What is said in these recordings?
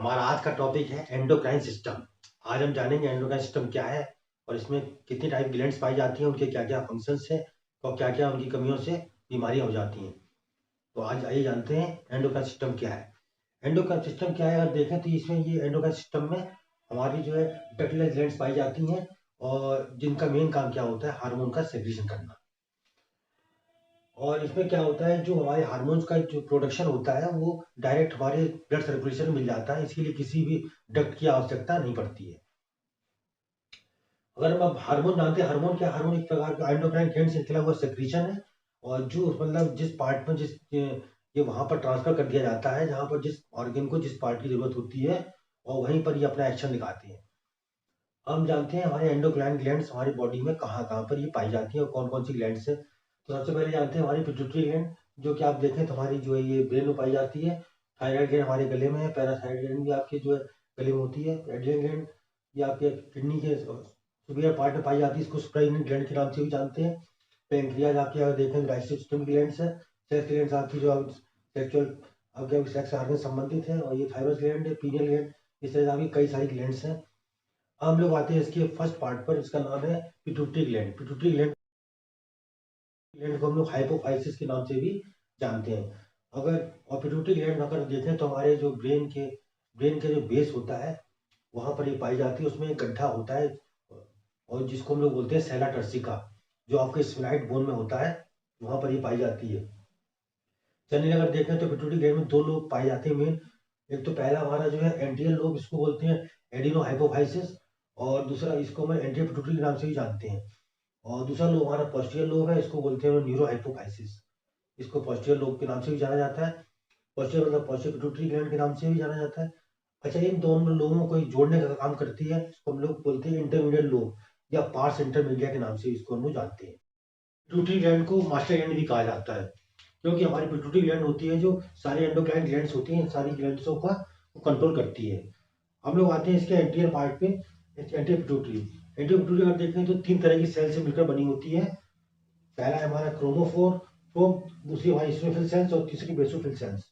हमारा आज का टॉपिक है एंडोक्राइन सिस्टम। आज हम जानेंगे एंडोक्राइन सिस्टम क्या है और इसमें कितनी टाइप ग्लैंड्स पाई जाती हैं, उनके क्या क्या फंक्शंस हैं और क्या क्या उनकी कमियों से बीमारियां हो जाती हैं। तो आज आइए जानते हैं एंडोक्राइन सिस्टम क्या है। एंडोक्राइन सिस्टम क्या है, अगर देखें तो इसमें ये एंडोक्राइन सिस्टम में हमारी जो है डक्टिलस ग्लैंड्स पाई जाती हैं और जिनका मेन काम क्या होता है हार्मोन का सेक्रेशन करना। और इसमें क्या होता है, जो हमारे हार्मोन्स का जो प्रोडक्शन होता है वो डायरेक्ट हमारे ब्लड सर्कुलेशन में मिल जाता है, इसके लिए किसी भी डक्ट की आवश्यकता नहीं पड़ती है। अगर हम अब हार्मोन जानते हैं, हार्मोन क्या, हार्मोन एक प्रकार का एंडोक्राइन ग्लैंड से निकला हुआ सेक्रीशन है और जो मतलब जिस पार्ट में ये वहां पर ट्रांसफर कर दिया जाता है जहां पर जिस ऑर्गन को जिस पार्ट की जरूरत होती है और वहीं पर ये अपना एक्शन दिखाते हैं। हम जानते हैं हमारे एंडोक्राइन ग्लैंड्स हमारी बॉडी में कहाँ कहाँ पर ये पाई जाती है और कौन कौन सी ग्लैंड्स है। तो सबसे पहले जानते हैं हमारी पिट्यूटरी ग्लैंड, जो कि आप देखें तो हमारी जो है ये ब्रेन में पाई जाती है। थायराइड ग्लैंड हमारे गले में है, पैराथायराइड ग्लैंड भी आपके जो है गले में होती है। एड्रिनल ग्लैंड ये आपके किडनी के सुपीरियर पार्ट में पाई जाती है, इसको सुप्राइनल ग्लैंड के नाम से भी जानते हैं। पेंक्रियाज आपके अगर देखें डाइजेस्टिव सिस्टम की ग्लैंड्स है। सेक्स ग्लैंड्स आपकी जो सेक्सुअल आपके सेक्स ऑर्गन संबंधित है, और ये थायरस ग्लैंड है, पीनियल ग्लैंड, इस तरह से आपकी कई सारी ग्लैंड्स हैं। हम लोग आते हैं इसके फर्स्ट पार्ट पर, इसका नाम है pituitary gland. Pituitary gland gland को हम लोग हाइपोफाइसिस के नाम से भी जानते हैं। अगर और पिट्यूटरी ग्लैंड अगर देखें तो हमारे जो ब्रेन के जो बेस होता है वहां पर ये पाई जाती है, उसमें एक गड्ढा होता है और जिसको हम लोग बोलते हैं सेला टर्सिका, जो आपके स्फेनाइट बोन में होता है, वहां पर ये पाई जाती है। चलिए अगर देखें तो पिट्यूटरी ग्लैंड में दो लोब पाए जाते हैं मेन। एक तो पहला हमारा जो है एंटीरियर लोब, इसको बोलते हैं एडिनो हाइपोफाइसिस, और दूसरा इसको हम एंटीरियर पिट्यूटरी के नाम से भी जानते हैं। और दूसरा लोब हमारा पोस्टीरियर लोब है, इसको बोलते हैं न्यूरो हाइपोफाइसिस, इसको पोस्टीरियर लोब के नाम से भी जाना जाता है। पोस्टीरियर मतलब पोस्टीरियर पिट्यूटरी ग्लैंड के नाम से भी जाना जाता है। अच्छा, इन दोनों लोगों को जोड़ने का काम करती है, इसको हम लोग बोलते हैं इंटरमीडिएट लोब या पार्स इंटरमीडिया के नाम से इसको हम लोग जानते हैं। पिट्यूटरी ग्लैंड को मास्टर ग्लैंड भी कहा जाता है, क्योंकि हमारी पिट्यूटरी ग्लैंड होती है जो सारी एंडोक्राइन ग्लैंड्स होती हैं, सारी ग्लैंड्सों का कंट्रोल करती है। हम लोग आते हैं इसके एंटीरियर पार्ट पे। एंटीरियर पिट्यूटरी, एंटीरियर पिट्यूटरी अगर देखें तो तीन तरह की सेल से मिलकर बनी होती है। पहला है हमारा क्रोमोफोर, दूसरी हमारी इस्नोफिल सेल्स और तीसरी बेसोफिल सेल्स।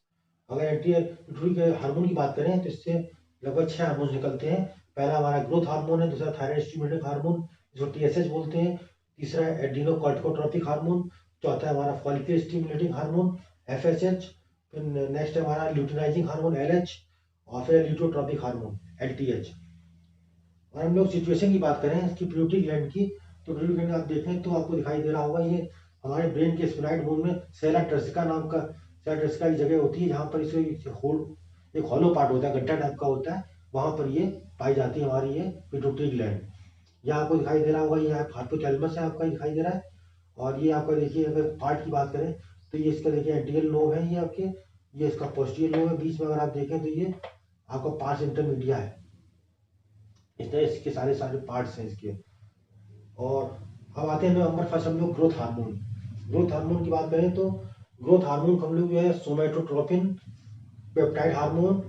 अगर एंटीरियर पिट्यूटरी के हार्मोन की बात करें तो इससे लगभग 6 हार्मोन निकलते हैं। पहला हमारा ग्रोथ हार्मोन है, दूसरा थायराइड स्टिमुलेटिंग हार्मोन जिसको टीएसएच बोलते हैं, तीसरा है एड्रीनोकॉर्टिकोट्रोपिक हार्मोन, चौथा है हमारा फॉलिकल स्टिमुलेटिंग हार्मोन एफएसएच, फिर नेक्स्ट है हमारा ल्यूटिनाइजिंग हार्मोन एलएच, और फिर ल्यूटोट्रोपिक हार्मोन एलटीएच। और हम लोग सिचुएशन की बात करें इसकी पिट्यूटरी ग्लैंड की, तो पिट्यूटरी ग्लैंड आप देखें तो आपको दिखाई दे रहा होगा ये हमारे ब्रेन के स्फेनाइट बोन में सेला टर्सिका नाम का, सेला टर्सिका की जगह होती है जहाँ पर इसे होल एक हॉलो पार्ट होता है, गड्ढा टाइप का होता है, वहां पर ये पाई जाती है हमारी ये पिट्यूटरी ग्लैंड। यहाँ आपको दिखाई दे रहा होगा ये हाइपोथैलेमस है, आपका दिखाई दे रहा है। और ये आपका देखिए अगर पार्ट की बात करें तो ये इसका देखिए एंटीरियर लोब है, ये आपके ये इसका पोस्टीरियर लोब है, बीच में अगर आप देखें तो ये आपका पार्स इंटरमीडिया है। इस तरह इसके सारे सारे पार्ट्स हैं इसके। और अब आते हैं नंबर फर्स्ट हम लोग ग्रोथ हार्मोन। ग्रोथ हार्मोन की बात करें तो ग्रोथ हार्मोन को हम लोग जो है सोमेटोट्रोपिन, पेप्टाइड हार्मोन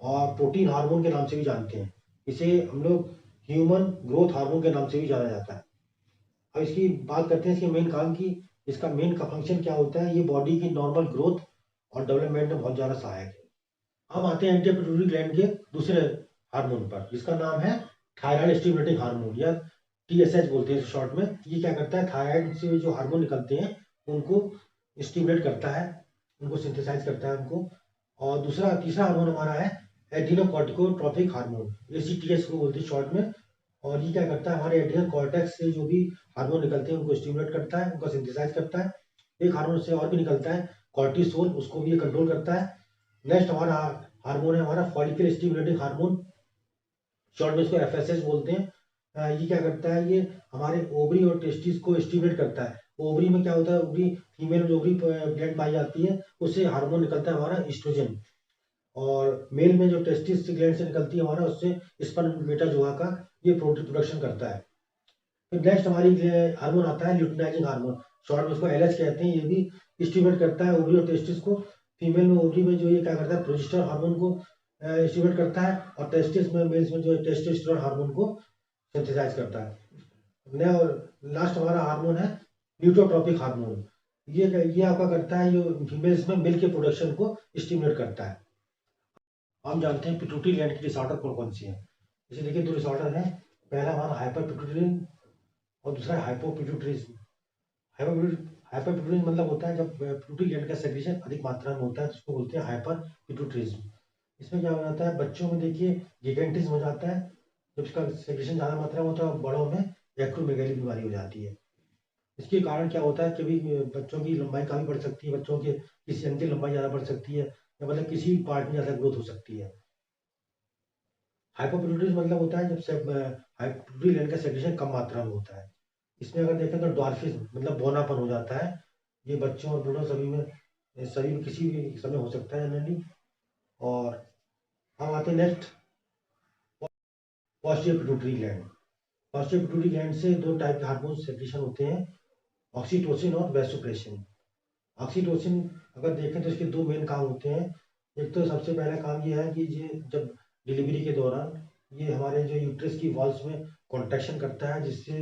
और प्रोटीन हार्मोन के नाम से भी जानते हैं। इसे हम लोग ह्यूमन ग्रोथ हार्मोन के नाम से भी जाना जाता है। अब इसकी बात करते हैं इसके मेन काम की। इसका मेन का फंक्शन क्या होता है, ये बॉडी की नॉर्मल ग्रोथ और डेवलपमेंट में बहुत ज़्यादा सहायक है। हम आते हैं एंटीरियर पिट्यूटरी ग्लैंड के दूसरे हार्मोन पर, जिसका नाम है थायराइड स्टिमुलेटिंग हार्मोन या टीएसएच बोलते हैं शॉर्ट में। ये क्या करता है, थायराइड से जो हार्मोन निकलते हैं उनको स्टिमुलेट करता है, उनको सिंथेसाइज करता है उनको। और तीसरा हार्मोन हमारा है एड्रीनोकॉर्टिकोट्रोपिक हार्मोन, एसीटीएच को बोलते हैं शॉर्ट में। और ये क्या करता है, हमारे एड्रिनल कॉर्टेक्स से जो भी हार्मोन निकलते हैं उनको स्टिमुलेट करता है, उनका सिंथेसाइज करता है। एक हार्मोन से और भी निकलता है कॉर्टिसोल, उसको भी ये कंट्रोल करता है। नेक्स्ट हमारा हार्मोन है हमारा फॉलिकल स्टिमुलेटिंग हार्मोन, शॉर्ट में इसको एफएसएच बोलते हैं। ये क्या करता है, ये हमारे ओवरी और टेस्टिस को स्टिमुलेट करता है। ओवरी में क्या होता है, ओवरी फीमेल में ओवरी ग्लैंड पाई जाती है, उससे हार्मोन निकलता है हमारा ईस्ट्रोजन। और मेल में जो टेस्टिस ग्लैंड से निकलती है हमारा, उससे स्पर्म बेटा जोआ का ये प्रोटीन प्रोडक्शन करता है। फिर नेक्स्ट हमारी हार्मोन आता है ल्यूटिनाइजिंग हार्मोन, शॉर्ट में उसको एलएच कहते हैं। ये भी स्टिमुलेट करता है ओवरी और टेस्टिस को। फीमेल में ओवरी में जो ये क्या करता है, प्रोजेस्टेरोन हार्मोन को स्टिमुलेट करता है, और टेस्टिस में मेल्स में जो है टेस्टोस्टेरोन हार्मोन को सिंथेसाइज करता है। लास्ट हमारा हार्मोन है ल्यूटोट्रोपिक हार्मोन। ये आपका करता है जो फीमेल्स में मिल्क के प्रोडक्शन को स्टिमुलेट करता है। हम जानते हैं पिट्यूटरी ग्लैंड की डिसऑर्डर कौन कौन सी है। जैसे देखिए 2 डिसऑर्डर हैं, पहला हमारा हाइपर पिट्यूटरी और दूसरा है हाइपोपिट्यूटरिज्म। हाइपर पिट्यूटरिज्म मतलब होता है जब पिट्यूटरी ग्लैंड का सेक्रेशन अधिक मात्रा में होता है, तो उसको बोलते हैं हाइपर पिट्यूटरिज्म। इसमें क्या हो जाता है, बच्चों में देखिए गिगेंटिज्म हो जाता है, जब इसका सेक्रेशन ज़्यादा मात्रा में होता है, और बड़ों में एक्रोमेगाली बीमारी हो जाती है। इसके कारण क्या होता है, कभी बच्चों की लंबाई काफ़ी बढ़ सकती है, बच्चों के किसी अंग की लंबाई ज़्यादा बढ़ सकती है, या मतलब किसी भी पार्ट में ज़्यादा ग्रोथ हो सकती है। हाइपोपिट्यूटरिज्म मतलब होता है जब पिट्यूटरी ग्लैंड का सेक्रेशन कम मात्रा में होता है। इसमें अगर देखें तो डॉर्फिज्म मतलब बौनापन हो जाता है। ये बच्चों और बूढ़ों सभी में किसी भी समय हो सकता है जनरली। और हम आते हैं next, posterior pituitary gland. Posterior pituitary gland से 2 टाइप के हार्मोन सेक्रेशन होते हैं, ऑक्सीटोसिन और वैसोप्रेसिन। ऑक्सीटोसिन अगर देखें तो इसके 2 मेन काम होते हैं। एक तो सबसे पहला काम ये है कि ये जब डिलीवरी के दौरान ये हमारे जो यूट्रस की वॉल्स में कॉन्ट्रैक्शन करता है, जिससे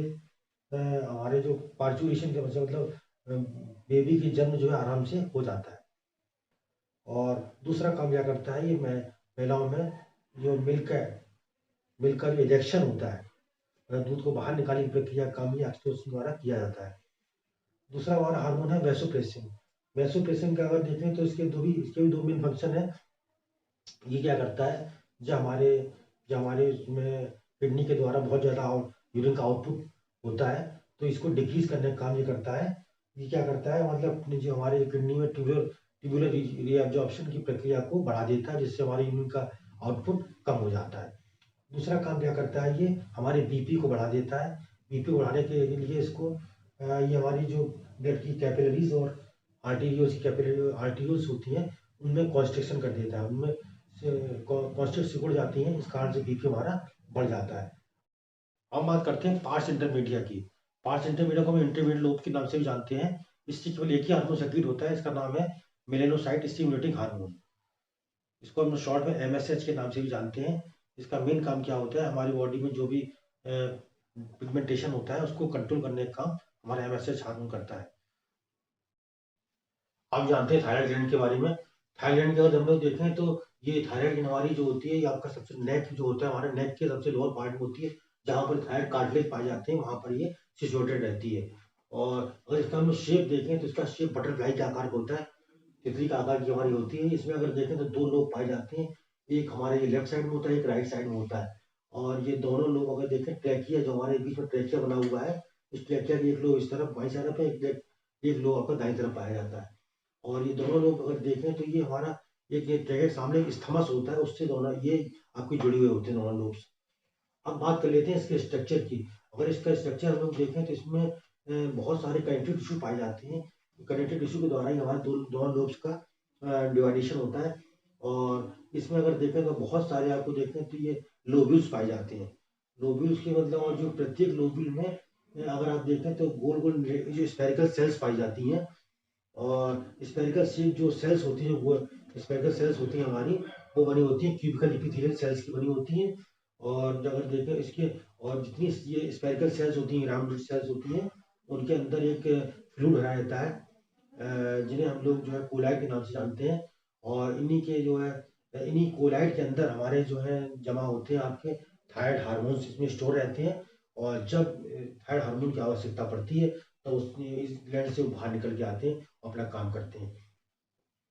हमारे जो पार्चुरेशन के मतलब बेबी की जन्म जो है आराम से हो जाता है। और दूसरा काम क्या करता है, ये महिलाओं में जो मिल्क का जो इजेक्शन होता है, दूध को बाहर निकालने की प्रक्रिया का काम ये ऑक्सीटोसिन द्वारा किया जाता है। दूसरा हमारा हार्मोन है वैसोप्रेसिन। वैसोप्रेसिन का अगर देखें तो इसके भी 2 मेन फंक्शन है। ये क्या करता है, जो हमारे उसमें किडनी के द्वारा बहुत ज़्यादा यूरिन का आउटपुट होता है, तो इसको डिक्रीज करने का काम ये करता है। ये क्या करता है, मतलब अपनी जो हमारे किडनी में ट्यूबुलर रीअब्जॉर्प्शन की प्रक्रिया को बढ़ा देता है, जिससे हमारे यूरिन का आउटपुट कम हो जाता है। दूसरा काम क्या करता है, ये हमारे बीपी को बढ़ा देता है। बीपी बढ़ाने के लिए ये हमारी जो ब्लड की कैपिलरीज और आर्टीरियोल्स होती हैं, उनमें कॉन्स्ट्रिक्शन कर देता है, उनमें कॉन्स्ट्रिक्ट सिकुड़ जाती हैं, इस कारण से बीपी हमारा बढ़ जाता है। अब बात करते हैं पार्स इंटरमीडिया की। पार्स इंटरमीडिया को हम इंटरमीडिएट लोब के नाम से भी जानते हैं। इससे केवल एक ही हार्मोन सेक्रेट होता है, इसका नाम है मेलेनोसाइट स्टिमुलेटिंग हार्मोन। इसको हम शॉर्ट में एमएसएच के नाम से भी जानते हैं। इसका मेन काम क्या होता है, हमारी बॉडी में जो भी पिगमेंटेशन होता है उसको कंट्रोल करने का काम हमारा एमएसएच हार्मोन करता है। आप जानते हैं थायराइड ग्लैंड के बारे में। थायराइड ग्लैंड के अगर हम लोग देखें तो ये थायराइड ग्लैंड हमारी जो होती है, ये आपका सबसे नेक जो होता है, हमारे नेक के सबसे लोअर पार्ट में होती है, जहाँ पर थायराइड कार्टिलेज पाए जाते हैं, वहाँ पर ये सिचुएटेड रहती है। और अगर इसका हम शेप देखें तो इसका शेप बटरफ्लाई के आकार का होता है, तितली का आकार की हमारी होती है। इसमें अगर देखें तो 2 लोब पाए जाते हैं, एक हमारे ये लेफ्ट साइड में होता है, एक राइट साइड में होता है। और ये दोनों लोब अगर देखें, ट्रैकिया जो हमारे बीच में ट्रैकिया बना हुआ है, इस ट्रैकिया की एक लोब इस तरफ बाईं तरफ है, एक लोब आपका दाईं तरफ पाया जाता है। और ये दोनों लोग अगर देखें तो ये हमारा एक ये ट्रैकेट सामने एक स्थमस होता है, उससे दोनों ये आपके जुड़े हुए होते हैं दोनों लोब्स। अब बात कर लेते हैं इसके स्ट्रक्चर की। अगर इसका स्ट्रक्चर हम लोग देखें तो इसमें बहुत सारे कनेक्टिव टिश्यू पाए जाते हैं। कनेक्टिव टिश्यू के द्वारा ही हमारे दोनों लोब्स का डिवाइडेशन होता है। और इसमें अगर देखें तो बहुत सारे आपको देखें तो ये लोब्यूल्स पाए जाते हैं। लोब्यूल्स के मतलब, और जो प्रत्येक लोब्यूल में अगर आप देखें तो गोल गोल जो स्पेरिकल सेल्स पाई जाती हैं। और स्पेरिकल शेप जो सेल्स होती हैं, वो स्पेरिकल सेल्स होती हैं हमारी, वो बनी होती हैं क्यूबिकल एपिथेलियल सेल्स की बनी होती हैं। और अगर देखें इसके, और जितनी ये स्पेरिकल सेल्स होती हैं, राउंडेड सेल्स होती हैं, उनके अंदर एक फ्लूइड भरा रहता है, जिन्हें हम लोग जो है कोलाइड के नाम से जानते हैं। और इन्हीं कोलाइड के अंदर हमारे जो है जमा होते हैं आपके थायराइड हार्मोन्स, इसमें स्टोर रहते हैं। और जब थायराइड हार्मोन की आवश्यकता पड़ती है, तो उसमें इस ग्लैंड से वो बाहर निकल के आते हैं, अपना काम करते हैं।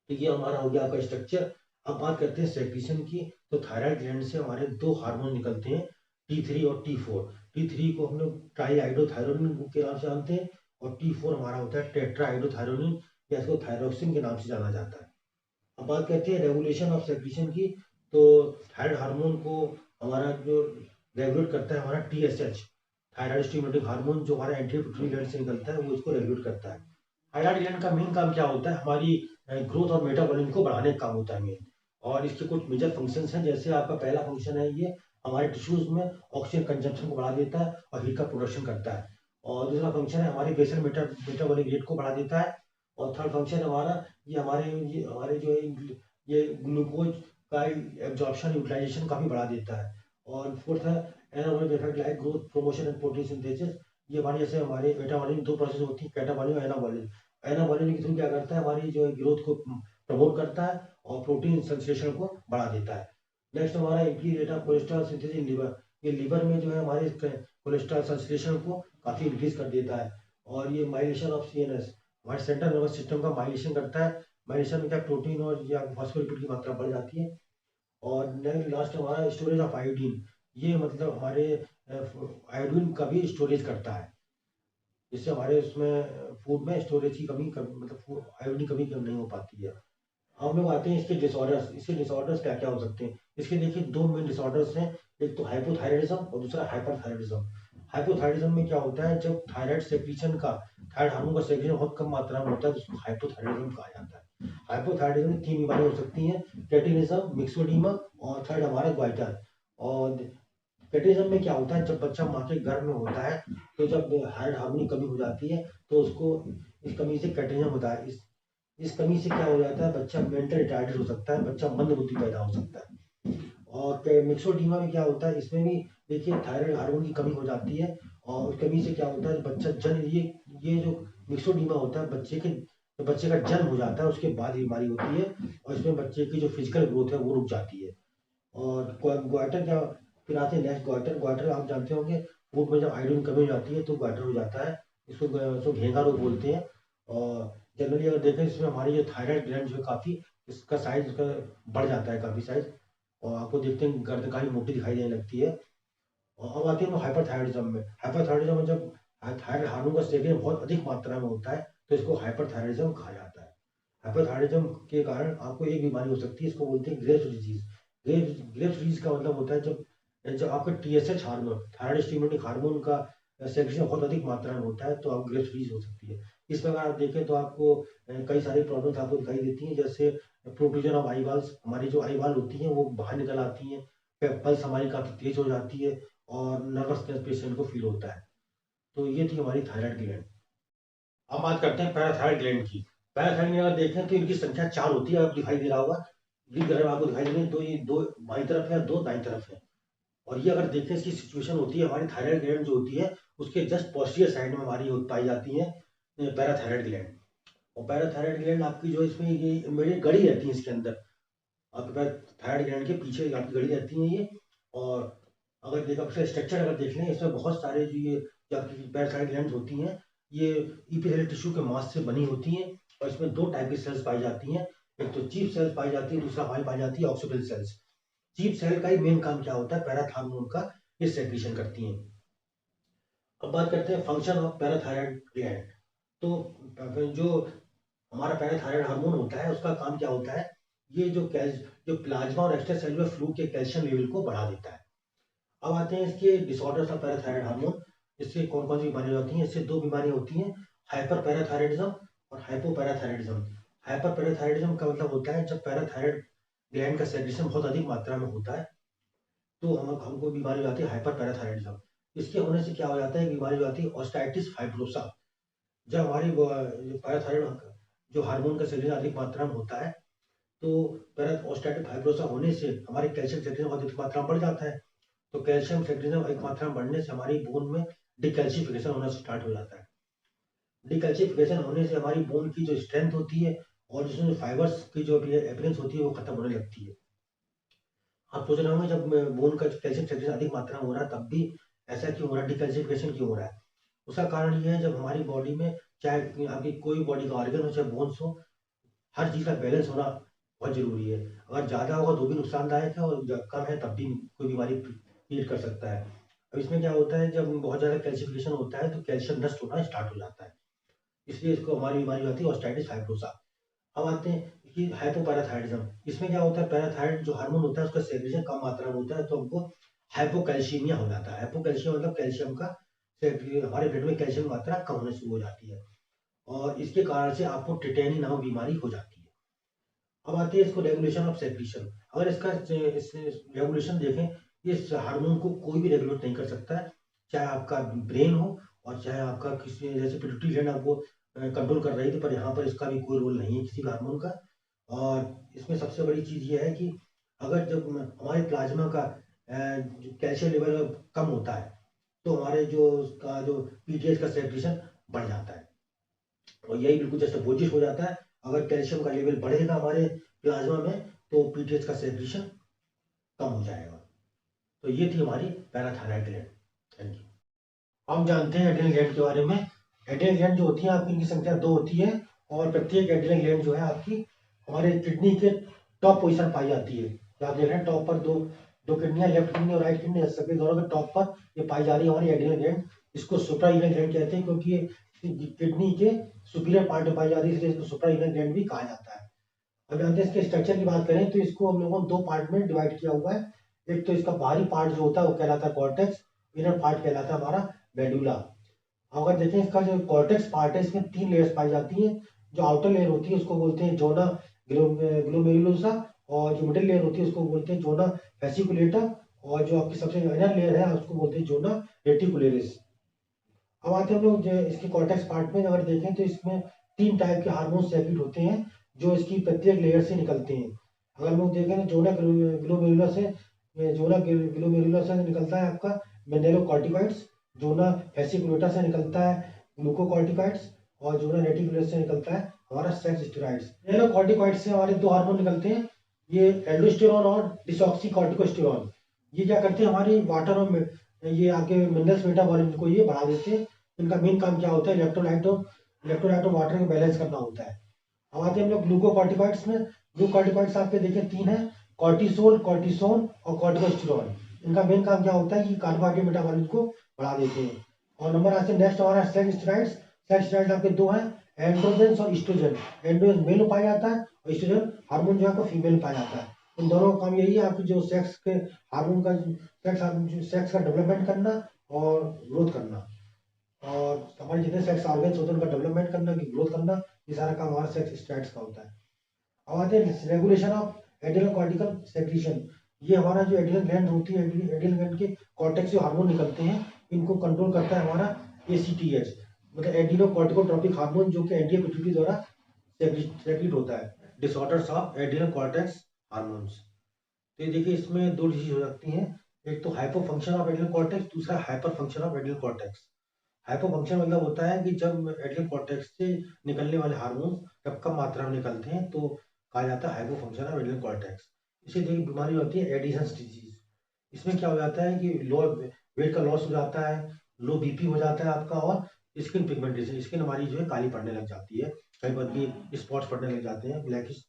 तो ये हमारा हो गया आपका स्ट्रक्चर। अब बात करते हैं सेक्रीशन की। तो थायराइड ग्लैंड से हमारे 2 हार्मोन निकलते हैं, T3 और T4। T3 को हम लोग ट्राईआइडोथायरोनिन के नाम से जानते हैं, और T4 हमारा होता है टेट्राआइडोथायरोनिन, या इसको थायरोक्सिन के नाम से जाना जाता है। अब बात करते हैं रेगुलेशन ऑफ सेक्रीशन की। तो थायराइड हार्मोन को हमारा जो रेगुलेट करता है हमारा TSH, थायराइड स्टिमुलेटिंग हार्मोन, जो हमारा एंटी पिट्यूटरी ग्लैंड से निकलता है, वो इसको रेगुलेट करता है। थायराइड ग्लैंड का मेन काम क्या होता है, हमारी ग्रोथ और मेटाबॉलिज्म को बढ़ाने का काम होता है मेन। और इसके कुछ मेजर फंक्शंस हैं, जैसे आपका पहला फंक्शन है, ये हमारे टिश्यूज में ऑक्सीजन कंजम्पशन को बढ़ा देता है और हीट का प्रोडक्शन करता है। और दूसरा फंक्शन है हमारे बेसल मेटाबॉलिक रेट को बढ़ा देता है। और थर्ड फंक्शन हमारा, ये हमारे जो है ये ग्लूकोज का एब्जॉर्प्शन यूटिलाइजेशन काफी बढ़ा देता है। और फोर्थ है anabolic effect like growth promotion and protein synthesis. ये हमारी, जैसे हमारे मेटाबॉलिज्म 2 प्रोसेस होती है, कैटाबॉलिज्म और एनाबॉलिज्म। एनाबॉलिज्म के थ्रू क्या करता है, हमारी जो है ग्रोथ को प्रमोट करता है और प्रोटीन संश्लेषण को बढ़ा देता है। नेक्स्ट हमारा increase rate of cholesterol synthesis in liver. ये लिवर में जो है हमारे कोलेस्ट्रॉल संश्लेषण को काफी इंक्रीज कर देता है। और ये माइलेशन ऑफ सीएनएस, हमारे सेंट्रल नर्वस सिस्टम का माइलेशन करता है। माइलेशन में क्या प्रोटीन और या फॉस्फोलिपिड की मात्रा बढ़ जाती है। और नेक्स्ट लास्ट हमारा स्टोरेज ऑफ आयोडीन, ये मतलब हमारे आयोडीन का भी स्टोरेज करता है, जिससे हमारे उसमें फूड में स्टोरेज की मतलब आयोडीन कमी कम नहीं हो पाती है। हम लोग आते हैं इसके डिसऑर्डर्स। इसके डिसऑर्डर्स क्या क्या हो सकते हैं। इसके देखिए दो मेन डिसऑर्डर्स हैं, एक तो हाइपोथायराइडिज्म और दूसरा हाइपरथायराइडिज्म। हाइपोथायराइडिज्म में क्या होता है, जब थायराइड सेक्रीशन का, थायराइड हार्मोन का सेक्रीशन बहुत कम मात्रा में होता है तो उसको हाइपोथायराइडिज्म कहा जाता है। हाइपोथायराइडिज्म में तीन बीमारियां हो सकती हैं, कैटिनिज्म, मिक्सोडीमा और थर्ड हमारा ग्वाइटर। और कैटिनिज्म में क्या होता है, जब बच्चा माँ के गर्भ में होता है तो जब थायराइड हार्मोन की कमी हो जाती है तो उसको, इस कमी से कैटिनिज्म होता है। इस कमी से क्या हो जाता है, बच्चा मेंटल रिटार्डेड हो सकता है, बच्चा मंदबुद्धि पैदा हो सकता है। और मिक्सोडीमा में क्या होता है, इसमें भी देखिए थायराइड हार्मोन की कमी हो जाती है। और उस कमी से क्या होता है, बच्चा जन्म, ये जो मिक्सोडीमा होता है, बच्चे का जन्म हो जाता है उसके बाद ये बीमारी होती है। और इसमें बच्चे की जो फिजिकल ग्रोथ है वो रुक जाती है। और ग्वाइटर क्या, फिर आते हैं नेक्स्ट ग्वाइटर। ग्वाइटर आप जानते होंगे, फूड में जब आयोडीन कमी हो जाती है तो ग्वाइटर हो जाता है। इसको घेंगा रोग बोलते हैं। और जनरली अगर देखें इसमें हमारी जो थायराइड ग्लैंड जो है काफ़ी, इसका साइज इसका बढ़ जाता है काफ़ी साइज। और आपको देखते हैं गर्दन काफी मोटी दिखाई देने लगती है। और अब आते हैं हाइपरथायराइडिज्म में। हाइपरथायराइडिज्म में जब थायराइड हार्मोन का सेक्रेशन बहुत अधिक मात्रा में होता है तो इसको हाइपरथायराइडिज्म कहा जाता है। हाइपरथायराइडिज्म के कारण आपको एक बीमारी हो सकती है, इसको बोलते हैं ग्रेव्स डिजीज। ग्रेव्स डिजीज का मतलब होता है जब आपका TSH hormone, thyroid stimulating hormone का सेक्रेशन बहुत अधिक मात्रा में होता है तो आप ग्रेव्स डिजीज हो सकती है। इस प्रकार आप देखें तो आपको कई सारी प्रॉब्लम्स आपको दिखाई देती हैं, जैसे प्रोट्रूजन ऑफ आई बाल्स, हमारी जो आई बाल होती हैं वो बाहर निकल आती हैं, पल्स हमारी काफी तेज हो जाती है और नर्वसनेस पेशेंट को फील होता है। तो ये थी हमारी थायराइड ग्लैंड। अब बात करते हैं पैराथायराइड ग्लैंड की। पैराथायराइड ग्लैंड अगर देखें तो इनकी संख्या चार होती है, आपको दिखाई दे रहा होगा। ग्रीक कलर में आपको दिखाई दे रही है, दो ये दो बाई तरफ है, दो दाई तरफ है। और ये अगर देखें इसकी सिचुएशन होती है, हमारी थायराइड ग्लैंड जो होती है उसके जस्ट पोस्टीरियर साइड में हमारी पाई जाती है पैराथायराइड ग्लैंड। और पैराथायराइड ग्लैंड आपकी जो इसमें ये मेरी गड़ी रहती है इसके अंदर, आपके पास थायराइड ग्लैंड के पीछे आपकी गड़ी रहती है ये। और अगर देखा उसका स्ट्रक्चर अगर देख लें, इसमें बहुत सारे जो आपकी पैराथायराइड ग्लैंड होती हैं ये इपिथेलियल टिश्यू के मांस से बनी होती हैं। और इसमें दो टाइप की सेल्स पाई जाती हैं, एक तो चीफ सेल्स पाई जाती है, दूसरा हमारी पाई जाती है ऑक्सीपिटल सेल्स। चीफ सेल का ही मेन काम क्या होता है, पैराथायराइड का ये सेक्रीशन करती हैं। अब बात करते हैं फंक्शन ऑफ पैराथायराइड ग्लैंड। तो जो हमारा पैराथायराइड हार्मोन होता है उसका काम क्या होता है, ये जो प्लाज्मा और एक्स्ट्रा सेलुलर फ्लूइड के कैल्शियम लेवल को बढ़ा देता है। अब आते हैं इसके डिसऑर्डर्स ऑफ पैराथायराइड हार्मोन। इससे कौन कौन सी बीमारियां होती हैं, इससे दो बीमारियां होती हैं, हाइपर पैराथायराइडिज्म और हाइपोपैराथायराइडिज्म। हाइपर पैराथायराइडिज्म का मतलब होता है जब पैराथायराइड ग्लैंड का सेक्रेशन बहुत अधिक मात्रा में होता है तो हमको बीमारी हो जाती है हाइपर पैराथायराइडिज्म। इसके होने से क्या हो जाता है, बीमारी हो जाती है ऑस्टाइटिस फाइब्रोसा। जब हमारी पैराथायराइड जो हार्मोन का सेक्रेशन अधिक मात्रा में होता है तो ऑस्टाइटिस फाइब्रोसा होने से हमारे कैल्शियम सेक्रेशन बहुत अधिक मात्रा में बढ़ जाता है। तो कैल्शियम सेक्रेशन अधिक मात्रा में बढ़ने से हमारी बोन में डिकैल्सिफिकेशन होना स्टार्ट हो जाता है। डिकैल्सिफिकेशन होने से हमारी बोन की जो स्ट्रेंथ होती है और जिसमें फाइबर्स की जो अपीयरेंस होती है वो खत्म होने लगती है। आप सोच रहे होंगे जब बोन का कैल्शियम सेक्रेशन अधिक मात्रा में हो रहा है तब भी ऐसा क्यों हो रहा है, डिकैल्सिफिकेशन क्यों हो रहा है। उसका कारण ये है, जब हमारी बॉडी में चाहे आपकी कोई बॉडी का ऑर्गन हो चाहे बोन्स हो, हर चीज का बैलेंस होना बहुत जरूरी है। अगर ज्यादा होगा तो भी नुकसानदायक है और जब कम है तब भी कोई बीमारी क्रिएट कर सकता है। अब इसमें क्या होता है, जब बहुत ज्यादा कैल्सिफिकेशन होता है तो कैल्शियम नष्ट होना स्टार्ट हो जाता है, इसलिए इसको हमारी बीमारी होती है ऑस्टाइटिस फाइब्रोसा। अब आते हैं कि हाइपोपैराथायरिज्म। इसमें क्या होता है, पैराथायराइड जो हार्मोन होता है उसका सेक्रेशन कम मात्रा में होता है तो हमको हाइपोकैल्सीमिया हो जाता है। हाइपोकैल्शियम मतलब कैल्शियम का हमारे ब्लड में कैल्शियम की मात्रा कम होने शुरू हो जाती है और इसके कारण से आपको टिटेनी नामक बीमारी हो जाती है। अब आती है इसको रेगुलेशन ऑफ सेक्रीशन। अगर इसका रेगुलेशन देखें, इस हार्मोन को कोई भी रेगुलेट नहीं कर सकता है, चाहे आपका ब्रेन हो और चाहे आपका किसी, जैसे पिट्यूटरी ग्लैंड आपको कंट्रोल कर रही थी, पर यहाँ पर इसका भी कोई रोल नहीं है किसी भी हार्मोन का। और इसमें सबसे बड़ी चीज ये है कि अगर जब हमारे प्लाज्मा का कैल्शियम लेवल कम होता है तो हमारे जो पीटीएच का सेक्रेशन बढ़ जाता है और यही बिल्कुल जैसे अपोजिट हो जाता है। अगर कैल्शियम का लेवल बढ़ेगा हमारे प्लाज्मा में तो पीटीएच का सेक्रेशन कम हो जाएगा। तो ये थी हमारी पैराथायरॉइड ग्लैंड। Thank you. हम जानते हैं एड्रिनल ग्लैंड के बारे में। एड्रिनल ग्लैंड जो होती है आपकी, इनकी संख्या 2 होती है और प्रत्येक एड्रिनल ग्लैंड जो है आपकी हमारे किडनी के टॉप पोजीशन पाई जाती है। तो आप देख रहे हैं टॉप पर दो दो किडनियां, लेफ्ट किडनी और राइट किडनी, सभी दोनों के टॉप पर ये पाई जा रही है हमारी एड्रिनल ग्लैंड। इसको सुप्राइनल ग्लैंड कहते हैं क्योंकि ये किडनी के सुपीरियर पार्ट में पाई जा रही है, इसलिए इसको सुप्राइनल ग्लैंड भी कहा जाता है। अब यहाँ पे इसके स्ट्रक्चर की बात करें तो इसको हम लोगों ने 2 पार्ट में डिवाइड किया हुआ है। एक तो इसका बाहरी पार्ट जो होता है वो कहलाता है कॉर्टेक्स, इनर पार्ट कहलाता है हमारा मेडुला। अगर देखें इसका जो कॉर्टेक्स पार्ट है इसमें 3 लेयर्स पाई जाती हैं। जो आउटर लेयर होती है उसको बोलते हैं जोना ग्लोमेरुलोसा, और जो मिडिल लेयर होती है उसको बोलते हैं जोना वेसिकुलेटा, और जो आपकी सबसे इनर लेयर है उसको बोलते हैं जोना रेटिकुलेरिस। अब आते हैं हम लोग इसके कॉर्टेक्स पार्ट में, अगर देखें तो इसमें 3 टाइप के हार्मोन सेक्रेट होते हैं जो इसकी प्रत्येक लेयर से निकलते हैं। अगर हम लोग देखें तो जोना ग्लोमेरुला से निकलता है आपका मिनरलोकॉर्टिकॉइड्स, जोना वेसिकुलेटा से निकलता है ग्लूकोकॉर्टिकॉइड्स, और जोना रेटिकुलस से निकलता है हमारा सेक्स स्टेरॉइड्स। मिनरलोकॉर्टिकॉइड्स से हमारे 2 हार्मोन निकलते हैं, ये एल्डोस्टेरोन और डिसॉक्सीकॉर्टिकोस्टेरोन। ये क्या करते हैं, हमारी वाटर और ये आपके मिनरल्स मेटाबॉलिज्म को ये बढ़ा देते हैं। इनका मेन काम क्या होता है, इलेक्ट्रोलाइट और वाटर को बैलेंस करना होता है। अब आते हैं हम लोग ग्लूकोकॉर्टिकॉइड्स में। ग्लूकोकॉर्टिकॉइड्स आपके देखिए 3 है, कॉर्टिसोल, कॉर्टिसोन और कॉर्टिकोस्टेरोन। इनका मेन काम क्या होता है कि कार्बोहाइड्रेट मेटाबॉलिज्म को बढ़ा देते हैं। और नंबर आते हैं नेक्स्ट हमारा सेक्स स्टेरॉइड्स। सेक्स स्टेरॉइड्स आपके 2 हैं, एंड्रोजन और ईस्ट्रोजन। एंड्रोजन मेल में पाया जाता है और ईस्ट्रोजन हार्मोन जो है फीमेल में पाया जाता है। इन दोनों का काम यही है आपकी जो सेक्स के हार्मोन का सेक्स का डेवलपमेंट करना और ग्रोथ करना, और हमारे जितने सेक्स ऑर्गन्स होते हैं उनका डेवलपमेंट करना, की ग्रोथ करना, ये सारा काम हमारा सेक्स स्टेरॉइड्स का होता है। अब आते हैं regulation of adrenal cortical secretion. ये हमारा जो एड्रिनल ग्लैंड होती है, एड्रिनल ग्लैंड के कॉर्टेक्स से हार्मोन निकलते हैं, इनको कंट्रोल करता है हमारा ACTH, मतलब एड्रिनो कॉर्टिकोट्रोपिक हार्मोन, जो कि एनडीए पिट्यूटरी द्वारा सेक्रेट होता है। Disorders of adrenal cortex hormones. तो ये देखिए इसमें 2 डिजीज हो सकती हैं, एक तो hypo function of adrenal cortex, दूसरा hyper function of adrenal cortex. Hypo function मतलब होता है कि जब एड्रिनल कॉर्टेक्स से निकलने वाले हार्मोन जब कम मात्रा में निकलते हैं तो कहा जाता है hypo function of adrenal cortex. इसे देखिए बीमारी होती है एडिसन्स डिजीज। इसमें क्या हो जाता है कि लो वेट का लॉस हो जाता है, लो बीपी हो जाता है आपका, और स्किन पिगमेंटेशन, स्किन हमारी जो है काली पड़ने लग जाती है, कई बार भी स्पॉट्स पड़ने लग जाते हैं, ब्लैकिश।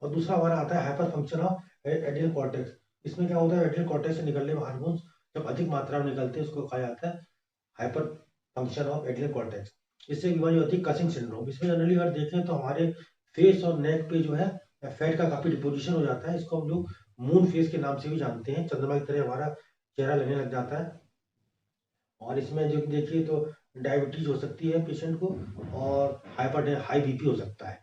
और दूसरा हमारा आता है hyper function of adrenal cortex. इसमें क्या होता है, एड्रिनल कॉर्टेक्स से निकलने वाले हार्मोन्स जब अधिक मात्रा में निकलते हैं उसको कहा जाता है hyper function of adrenal cortex. इससे बीमारी होती है कसिंग सिंड्रोम। इसमें जनरली अगर देखें तो हमारे फेस और नेक पे जो है फैट का काफी डिपोजिशन हो जाता है। इसको हम लोग मून फेस के नाम से भी जानते हैं, चंद्रमा की तरह हमारा चेहरा लगने लग जाता है। और इसमें जो देखिए तो डायबिटीज हो सकती है पेशेंट को, और हाई बीपी हो सकता है।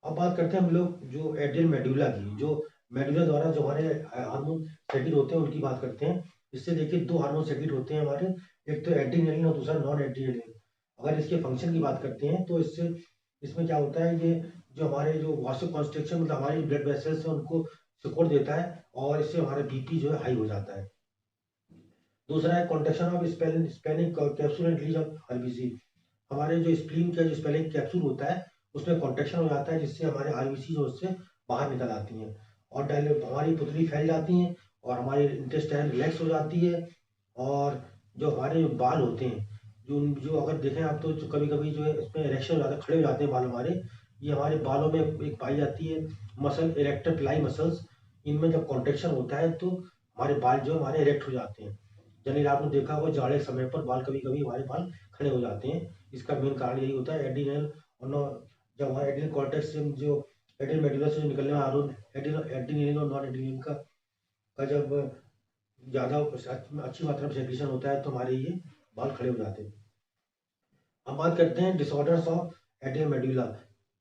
अब बात करते हैं हम लोग जो एड्रिनल मेडुला की, जो मेडुला द्वारा जो हमारे हार्मोन सेक्रेट होते हैं उनकी बात करते हैं। इससे देखिए 2 हार्मोन सेक्रेट होते हैं हमारे, एक तो एड्रिनलिन और दूसरा नॉन एड्रिनलिन। अगर इसके फंक्शन की बात करते हैं तो इसमें क्या होता है, ये जो हमारे जो वासो कॉन्स्ट्रिक्शन, मतलब हमारे ब्लड वेसल्स हैं उनको सपोर्ट देता है, और इससे हमारा बीपी जो है हाई हो जाता है। दूसरा है contraction of splenic capsule and release of RBC. हमारे जो स्प्लीन का जो स्पेनिक कैप्सूल होता है उसमें कॉन्ट्रैक्शन हो जाता है, जिससे हमारे आरबीसी जो उससे बाहर निकल आती हैं, और हमारी पुतली फैल जाती हैं, और हमारी इंटेस्टाइन रिलैक्स हो जाती है। और जो हमारे बाल होते हैं, जो जो अगर देखें आप तो कभी कभी जो है इसमें इरेक्शन हो जाता है, खड़े हो जाते हैं बाल हमारे। ये हमारे बालों में एक पाई जाती है मसल, इरेक्टर फ्लाई मसल्स। इनमें जब कॉन्ट्रैक्शन होता है तो हमारे बाल जो हमारे इरेक्ट हो जाते हैं। जनरली आपने देखा होगा जाड़े समय पर बाल कभी कभी हमारे बाल खड़े हो जाते हैं। इसका मेन कारण यही होता है एड्रिनल और जब हमारे एड्रिनल कॉर्टेक्स से जो एड्रिनल मेडुला से जो निकलने वाला हार्मोन एड्रिनलिन और नॉन एड्रिनलिन का जब ज़्यादा अच्छी मात्रा में सेक्रेशन होता है तो हमारे ये बाल खड़े हो जाते हैं। हम बात करते हैं डिसऑर्डर्स ऑफ एड्रिनल मेडुला।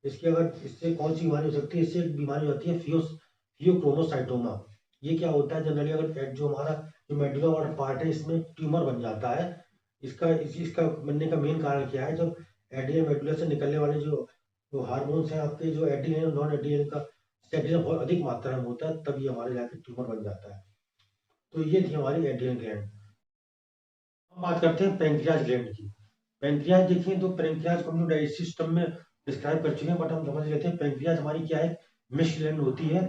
इसकी अगर इससे कौन सी बीमारी हो सकती है, इससे एक बीमारी होती है फियोक्रोमोसाइटोमा। ये क्या होता है, जनरली अगर जो हमारा जो मेडुला वाला पार्ट है इसमें ट्यूमर बन जाता है। इसका बनने का मेन कारण क्या है, जब एड्रिनल मेडुला से निकलने वाले जो हार्मोन्स हैं आपके, जो एड्रिनल और नॉन एड्रिनल का सेक्रेशन बहुत अधिक मात्रा में होता है, तब ये हमारे जाके ट्यूमर बन जाता है। तो ये थी हमारी एड्रिनल ग्लैंड। हम बात करते हैं पेंक्रियाज ग्लैंड की। पेंक्रियाज देखिए तो पेंक्रियाज को हम डाइजेस्टिव सिस्टम में डिस्क्राइब कर चुके हैं, बट हम समझ लेते हैं पेंक्रियाज हमारी क्या है, मिक्स्ड ग्लैंड होती है।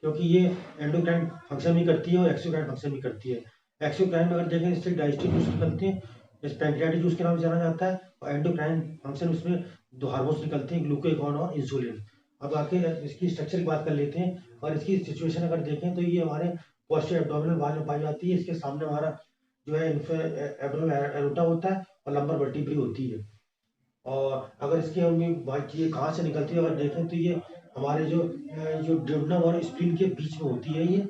क्योंकि ये एंडोक्राइन फंक्शन भी करती है और एक्सोक्राइन फंक्शन भी करती है। एक्सोक्राइन में अगर देखें इससे डाइजेस्टिव जूस निकलते हैं, जैसे पैंक्रियाटिक जूस के नाम से जाना जाता है, और एंडोक्राइन फंक्शन उसमें दो हार्मोन्स निकलते हैं, ग्लूकागॉन और इंसुलिन। अब आके इसकी स्ट्रक्चर की बात कर लेते हैं, और इसकी सिचुएशन अगर देखें तो ये हमारे पोस्टीरियर एब्डोमिनल वॉल में पाई जाती है। इसके सामने हमारा जो है एब्डोमिनल एरोटा होता है और लंबर वर्टिब्री होती है। और अगर इसकी हम बात की कहाँ से निकलती है, अगर देखें तो ये हमारे जो ड्यूडेनम और स्प्लीन के बीच में होती है ये।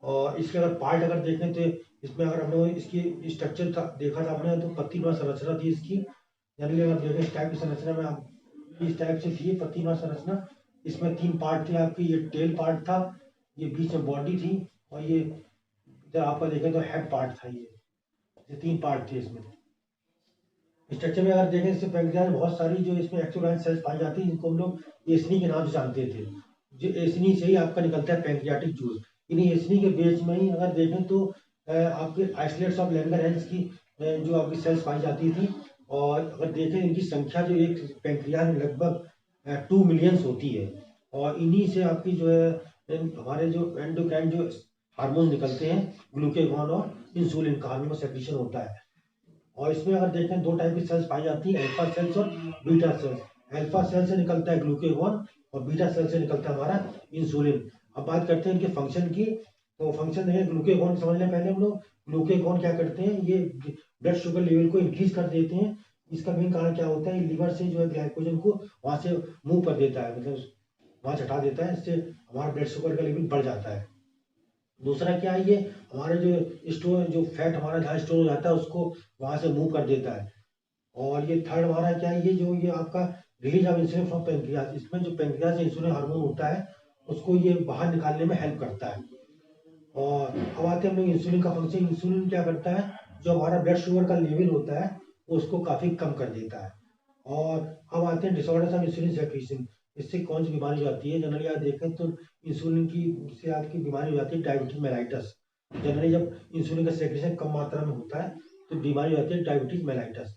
और इसके अगर पार्ट अगर देखें तो इसमें अगर हमने इसकी स्ट्रक्चर देखा था आपने, तो पत्तीनुमा संरचना थी इसकी। यानी अगर देखें इस टाइप की संरचना में आप इस टाइप से थी पत्तीनुमा संरचना। इसमें 3 पार्ट थे आपकी, ये टेल पार्ट था, ये बीच में बॉडी थी, और ये इधर आपका देखें तो हेड पार्ट था। ये 3 पार्ट थे इसमें। स्ट्रक्चर में अगर देखें इससे पैंक्रियाज में बहुत सारी जो इसमें एक्सोक्राइन सेल्स पाई जाती है, जिनको हम लोग एसनी के नाम से जानते थे। जो एसनी से ही आपका निकलता है पैंक्रियाटिक जूस। इन्हीं एसनी के बेस में ही अगर देखें तो आपके आइसोलेट्स ऑफ लैंगरहैंस की जो आपकी सेल्स पाई जाती थी। और अगर देखें इनकी संख्या जो एक पैंक्रियाज में लगभग 2 मिलियंस होती है। और इन्हीं से आपकी जो है हमारे जो एंडोक्राइन जो हार्मोन निकलते हैं, ग्लूकागॉन और इंसुलिन का हार्मोन सेक्रेशन होता है। और इसमें अगर देखें 2 टाइप की सेल्स पाई जाती है, अल्फा सेल्स और बीटा सेल्स। अल्फा सेल से निकलता है ग्लूकागॉन और बीटा सेल से निकलता है हमारा इंसुलिन। अब बात करते हैं इनके फंक्शन की। तो फंक्शन देखें, ग्लूकागॉन समझ लें पहले हम लोग। ग्लूकागॉन क्या करते हैं, ये ब्लड शुगर लेवल को इंक्रीज कर देते हैं। इसका मेन कारण क्या होता है, लीवर से जो है ग्लाइकोजन को वहां से मूव कर देता है, मतलब वहां हटा देता है। इससे हमारा ब्लड शुगर का लेवल बढ़ जाता है। दूसरा क्या है, ये हमारे जो स्टोर जो फैट हमारा जहाँ स्टोर हो जाता है उसको वहां से मूव कर देता है। और ये थर्ड हमारा क्या है, ये आपका release of insulin from pancreas. इसमें जो पेंक्रियाज से इंसुलिन हार्मोन होता है उसको ये बाहर निकालने में हेल्प करता है। और अब आते हैं हम लोग इंसुलिन का फंक्शन। इंसुलिन क्या करता है, जो हमारा ब्लड शुगर का लेवल होता है उसको काफी कम कर देता है। और अब आते हैं डिसऑर्डर्स ऑफ इंसुलिन सेक्रेशन। इससे कौन सी बीमारी हो जाती है, जनरली आप देखें तो इंसुलिन की से आपकी बीमारी हो जाती है डायबिटीज मेलाइटस। जनरली जब इंसुलिन का सेक्रेशन कम मात्रा में होता है तो बीमारी हो जाती है डायबिटीज मेलाइटस।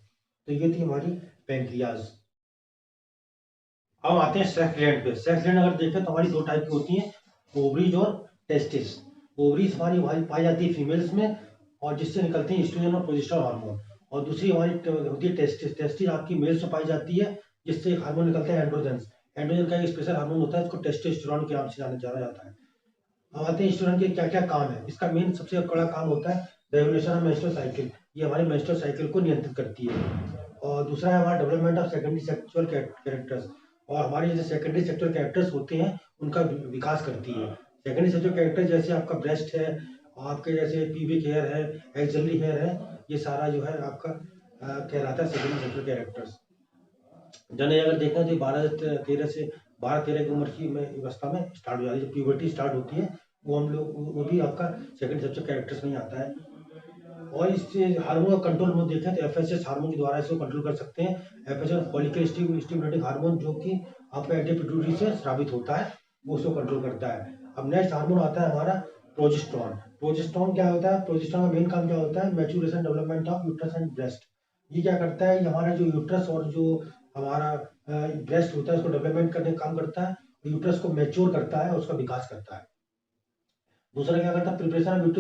तो ये थी हमारी पैंक्रियाज। अब आते हैं सेक्स ग्लैंड पे। सेक्स ग्लैंड अगर देखें तो हमारी 2 टाइप की होती हैं, ओवरीज और टेस्टिस। ओवरीज हमारी पाई जाती है फीमेल्स में, और जिससे निकलते हैं एस्ट्रोजन और प्रोजेस्टेरोन हार्मोन। और दूसरी हमारी होती है टेस्टिस। टेस्टिस आपकी मेल्स में पाई जाती है, जिससे हार्मोन निकलता है एंड्रोजन। एंड्रोजन का एक स्पेशल हार्मोन होता है, इसको टेस्टोस्टेरोन के नाम से जाना जाता है। अब आते हैं एस्ट्रोजन के क्या क्या काम है। इसका मेन सबसे बड़ा काम होता है रेगुलेशन ऑफ मेंस्ट्रुअल साइकिल। ये हमारे मेंस्ट्रुअल साइकिल को नियंत्रित करती है। और दूसरा है हमारा development of secondary sexual characters. और हमारे जो सेकेंडरी सेक्सुअल कैरेक्टर्स होते हैं उनका विकास करती है। सेकेंडरी सेक्सुअल कैरेक्टर जैसे आपका ब्रेस्ट है, आपके जैसे पीबिक हेयर है, एक्सिलरी हेयर है, ये सारा जो है आपका कहलाता है सेकेंडरी सेक्सुअल कैरेक्टर्स। जनरली अगर देखा तो 12-13 से 12-13 की उम्र की अवस्था में स्टार्ट हो जाती है, जब प्यूबर्टी स्टार्ट होती है वो हम लोग वो भी आपका सेकेंड सेक्सुअल कैरेक्टर्स में ही आता है। और इससे हार्मोन का कंट्रोल में देखें तो एफएसएच हार्मोन के द्वारा इसको कंट्रोल कर सकते हैं। एफएसएच फॉलिकल स्टिमुलेटिंग हार्मोन, जो कि आपका एंटी पिट्यूटरी से स्रावित होता है, वो उसको कंट्रोल करता है। अब नेक्स्ट हार्मोन आता है हमारा प्रोजेस्टेरोन। प्रोजेस्टेरोन क्या होता है, प्रोजेस्टेरोन का मेन काम क्या होता है, maturation development of uterus and breast. ये क्या करता है, ये हमारा जो यूट्रस और जो हमारा ब्रेस्ट होता है उसको डेवलपमेंट करने का काम करता है। यूट्रस को मैच्योर करता है, उसका विकास करता है। दूसरा क्या करता है, preparation of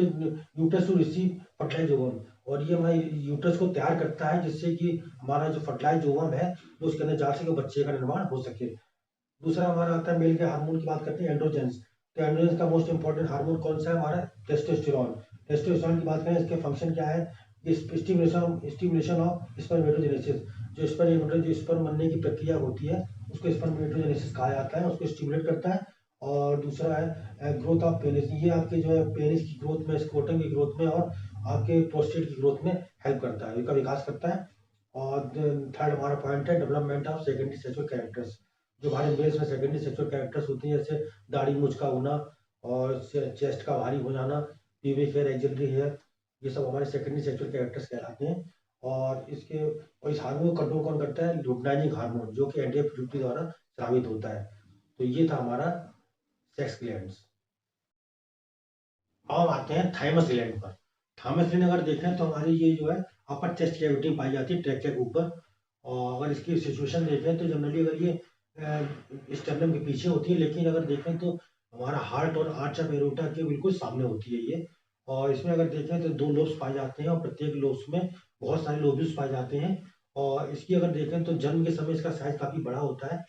uterus to receive fertilise ovum. और ये हमारे यूट्रस को तैयार करता है जिससे कि हमारा जो फर्टिलाइज ओवम है वो उसके अंदर जा सके, बच्चे का निर्माण हो सके। दूसरा हमारा आता है मेल के हार्मोन की बात करते हैं, एंड्रोजेंस। तो एंड्रोजेंस का मोस्ट इंपॉर्टेंट हार्मोन कौन सा है, हमारा टेस्टोस्टेरोन। टेस्टोस्टेरोन की बात करें, इसके फंक्शन क्या है, स्टिमुलेशन ऑफ स्पर्मेटोजेनेसिस। जो स्पर्म बनने की प्रक्रिया होती है उसको स्पर्मेटोजेनेसिस कहा जाता है, उसको स्टिमुलेट करता है। और दूसरा है ग्रोथ ऑफ पेनिस। ये आपके जो है पेनिस की ग्रोथ में, स्क्रोटम की ग्रोथ में और आपके प्रोस्टेट की ग्रोथ में हेल्प करता है, इसका विकास करता है। और थर्ड हमारा पॉइंट है development of secondary sexual characters. जो हमारे मेल्स में सेकेंडरी सेक्सुअल कैरेक्टर्स होते हैं, जैसे दाढ़ी मूंछ का होना और चेस्ट का भारी हो जाना, प्यूबिक हेयर, एक्सिलरी हेयर, ये सब हमारे सेकेंडरी सेक्सुअल कैरेक्टर्स कहलाते हैं। और इस हार्मोन को कंट्रोल कौन करता है, लुटिनाइजिंग हार्मोन, जो कि एंटी पिट्यूटरी द्वारा स्रावित होता है। तो ये था हमारा सेक्स ग्लैंड्स। अब आते हैं थाइमस ग्लैंड पर। थाइमस ग्लैंड अगर देखें तो हमारी ये जो है अपर चेस्ट कैविटी में पाई जाती है, ट्रैकिया के ऊपर। और अगर इसकी सिचुएशन देखें तो जनरली अगर ये स्टर्नम के पीछे होती है, लेकिन अगर देखें तो हमारा हार्ट और आर्च ऑफ एरोटा के बिल्कुल सामने होती है ये। और इसमें अगर देखें तो 2 लोब्स पाए जाते हैं और प्रत्येक लोब्स में बहुत सारे लोब्यूल्स पाए जाते हैं। और इसकी अगर देखें तो जन्म के समय इसका साइज़ काफ़ी बड़ा होता है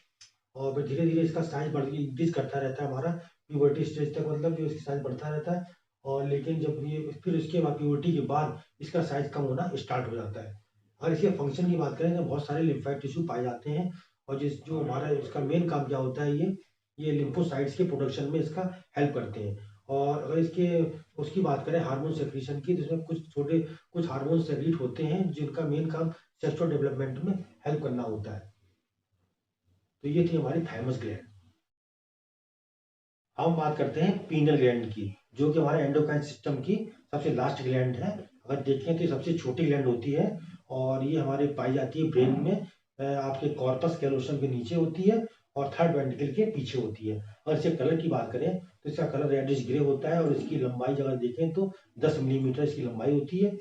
और फिर धीरे-धीरे इसका साइज़ बढ़ इंक्रीज़ करता रहता है हमारा प्यूबर्टी स्टेज तक, मतलब जो इसका साइज़ बढ़ता रहता है। और लेकिन जब ये फिर इसके बाद प्यूबर्टी के बाद इसका साइज़ कम होना स्टार्ट हो जाता है। और इसके फंक्शन की बात करें तो बहुत सारे लिम्फेटिक टिश्यू पाए जाते हैं और जो हमारा इसका मेन काम क्या होता है, ये लिम्फोसाइट्स के प्रोडक्शन में इसका हेल्प करते हैं। और अगर इसके उसकी बात करें हार्मोन सेक्रीशन की, तो इसमें कुछ हार्मोन सेक्रीट होते हैं जिनका मेन काम सेक्सुअल डेवलपमेंट में हेल्प करना होता है। तो ये थी हमारी थाइमस ग्लैंड। हम बात करते हैं पीनल ग्लैंड की, जो कि हमारे एंडोक्राइन सिस्टम की सबसे लास्ट ग्लैंड है। अगर देखें तो ये सबसे छोटी ग्लैंड होती है और ये हमारे पाई जाती है ब्रेन में, आपके कॉर्पस कैलोसम के नीचे होती है और थर्ड वेंट्रिकल के पीछे होती है। और इसके कलर की बात करें तो इसका कलर रेडिश ग्रे होता है और इसकी लंबाई अगर देखें तो 10 मिलीमीटर इसकी लंबाई होती है।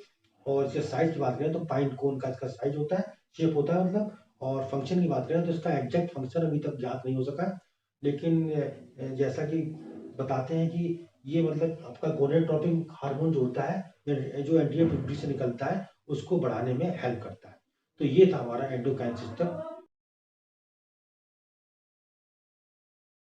और इसके साइज की बात करें तो पाइन कोन का इसका साइज होता है, शेप होता है मतलब। और फंक्शन की बात करें तो इसका एग्जैक्ट फंक्शन अभी तक ज्ञात नहीं हो सका है, लेकिन जैसा कि बताते हैं कि ये मतलब आपका गोनेडोट्रोपिन हार्मोन जो होता है, जो एंटीरियर पिट्यूटरी से निकलता है, उसको बढ़ाने में हेल्प करता है। तो ये था हमारा एंडोक्राइन सिस्टम।